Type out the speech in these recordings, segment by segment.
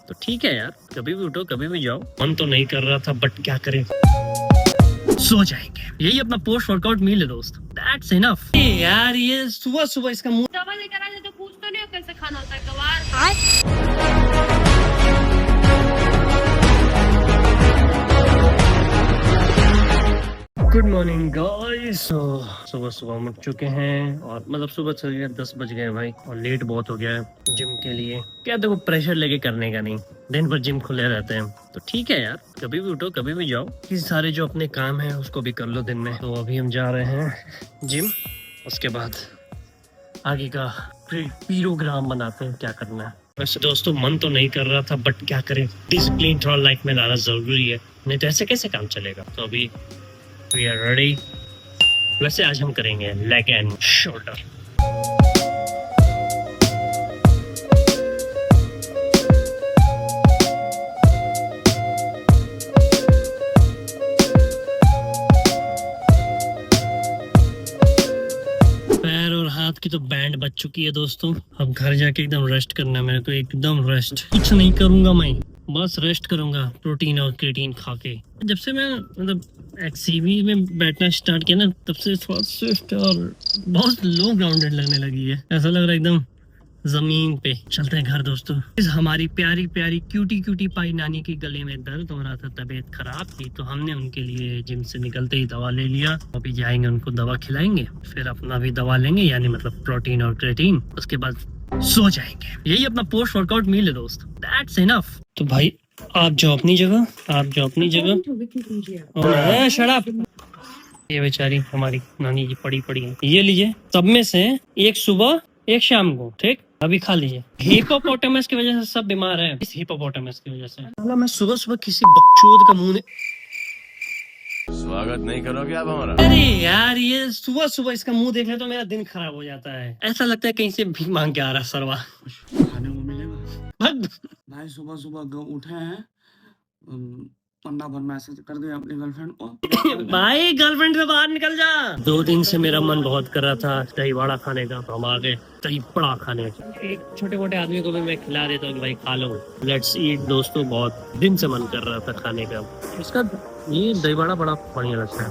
तो ठीक है यार, कभी भी उठो कभी भी जाओ। मन तो नहीं कर रहा था बट क्या करें, सो जाएंगे। यही अपना पोस्ट वर्कआउट मील है दोस्त, दैट्स इनफ। यार ये सुबह सुबह इसका मुंह दवा लेकर आ जाए तो पूछ तो नहीं हो कैसे खाना होता है गवार। Good morning guys. सुबह सुबह हम उठ चुके हैं और मतलब सुबह से 10 बज गए भाई, और लेट बहुत हो गया है जिम के लिए। क्या देखो, प्रेशर लेके करने का नहीं, दिन भर जिम खुले रहते हैं तो ठीक है यार, कभी भी उठो कभी भी जाओ। ये सारे जो अपने काम है उसको भी कर लो दिन में। तो अभी हम जा रहे हैं जिम, उसके बाद आगे का प्रोग्राम बनाते हैं क्या करना है। वैसे दोस्तों मन तो नहीं कर रहा था बट क्या करें, डिसिप्लिन थोड़ा लाइफ में लाना जरूरी है, नहीं तो ऐसे कैसे काम चलेगा। तो अभी वी आर रेडी। वैसे आज हम करेंगे लेग एंड शोल्डर। पैर और हाथ की तो बैंड बज चुकी है दोस्तों। अब घर जाके एकदम रेस्ट करना है मेरे को, एकदम रेस्ट। कुछ नहीं करूंगा मैं, बस रेस्ट करूंगा प्रोटीन और क्रिएटिन खा के। जब से मैं मतलब एक्सीवी में बैठना स्टार्ट किया ना, तब से थोड़ा स्विफ्ट और बहुत लो ग्राउंडेड लगने लगी है। ऐसा लग रहा है एकदम जमीन पे। चलते हैं घर दोस्तों। इस हमारी प्यारी प्यारी क्यूटी पाई नानी के गले में दर्द हो रहा था, तबीयत खराब थी, तो हमने उनके लिए जिम से निकलते ही दवा ले लिया। अभी जाएंगे उनको दवा खिलाएंगे, फिर अपना भी दवा लेंगे, यानी मतलब प्रोटीन और क्रिएटिन। उसके बाद सो जाएंगे। यही अपना पोस्ट वर्कआउट मील है दोस्त, दैट्स इनफ। तो भाई आप जाओ अपनी जगह, आप जाओ अपनी जगह। शराब ये बेचारी हमारी नानी जी पड़ी है। ये लीजिए, सब में से एक सुबह एक शाम को, ठीक? अभी खा लीजिए। हिपोपोटामस की वजह से सब बीमार है, इस हिपोपोटामस की वजह से। मैं सुबह सुबह किसी बकचोद का मुंह स्वागत नहीं करोगे आप हमारा? अरे यार ये सुबह सुबह इसका मुंह देखने तो मेरा दिन खराब हो जाता है। ऐसा लगता है कहीं से भीख मांग के आ रहा सरवा। खाने को मिलेगा भाई। सुबह सुबह उठे हैं, पंडा भर मैसेज कर दिया अपनी गर्लफ्रेंड को। भाई गर्लफ्रेंड से बाहर निकल जा। 2 दिन से मेरा मन बहुत कर रहा था दही बड़ा खाने का, हम आ गए दही बड़ा खाने। एक छोटे मोटे आदमी को भी मैं खिला देता हूँ कि भाई खा लो, लेट्स ईट दोस्तों। बहुत दिन से मन कर रहा था खाने का। इसका ये दही बड़ा बड़ा बढ़िया लगता है।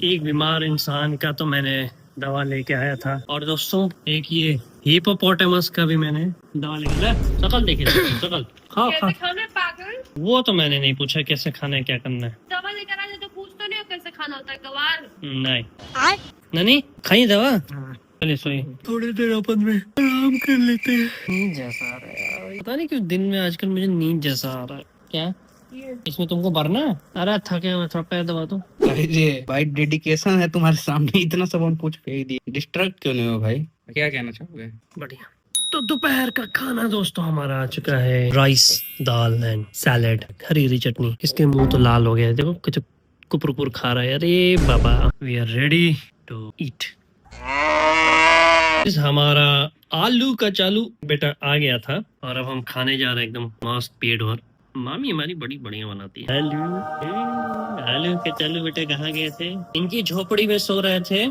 एक बीमार इंसान का तो मैंने दवा लेके आया था, और दोस्तों एक ये हिपोपोटामस का भी मैंने दवा लेके आया। शकल देखिए, शकल खाओ कैसे खाना है पागल? वो तो मैंने नहीं पूछा कैसे खाना है क्या करना है। दवा लेकर आ जाए तो पूछ तो नहीं हो कैसे खाना होता है गवार। नहीं नहीं खाइए दवा। चलिए सोइए, थोड़ी देर अपन में आराम कर लेते हैं। नींद जैसा आ रहा है यार, पता नहीं क्यों दिन में आजकल मुझे नींद जैसा आ रहा है। क्या इसमें तुमको भरना है? अरे थके हुए, थोड़ा पैर दबा दो। अरे भाई डेडिकेशन है तुम्हारे सामने, इतना सब हम पूछ फेंक दिए। डिस्ट्रैक्ट क्यों नहीं हो भाई? क्या कहना चाहोगे? बढ़िया। तो दोपहर का खाना दोस्तों हमारा आ चुका है, rice dal and salad, Hari Hari चटनी। इसके मुंह तो लाल हो गया है, देखो कुछ कुपुर खा रहा है। अरे बाबा, we are ready to eat. हमारा आलू का चालू बेटा आ गया था, और अब हम खाने जा रहे हैं एकदम मस्त पेट भर। मामी हमारी बड़ी बढ़िया बनाती है। आलू के चालू बेटे कहाँ गए थे? इनकी झोपड़ी में सो रहे थे,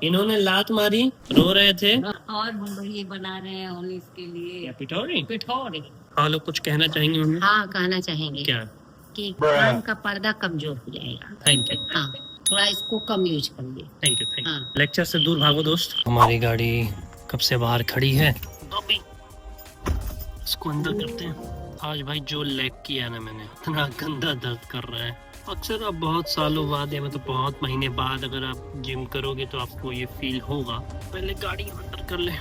इन्होंने लात मारी, रो रहे थे। और हम ये बना रहे हैं और इसके लिए पिठौरी। पिठौरी। हाँ, लोग कुछ कहना चाहेंगे मम्मी? हाँ कहना चाहेंगे क्या? कि कान का पर्दा कमजोर हो जाएगा। Thank you. हाँ थोड़ा इसको कम यूज करिए। Thank you thank you. हाँ। लेक्चर से दूर भागो दोस्त। हमारी गाड़ी कब से बाहर खड़ी है, अभी इसको अंदर करते हैं। आज भाई जो लेग किया ना मैंने, इतना गंदा दर्द कर रहा है। अक्सर आप बहुत सालों बाद या मतलब बहुत महीने बाद अगर आप जिम करोगे तो आपको ये फील होगा। पहले गाड़ी अंदर कर ले।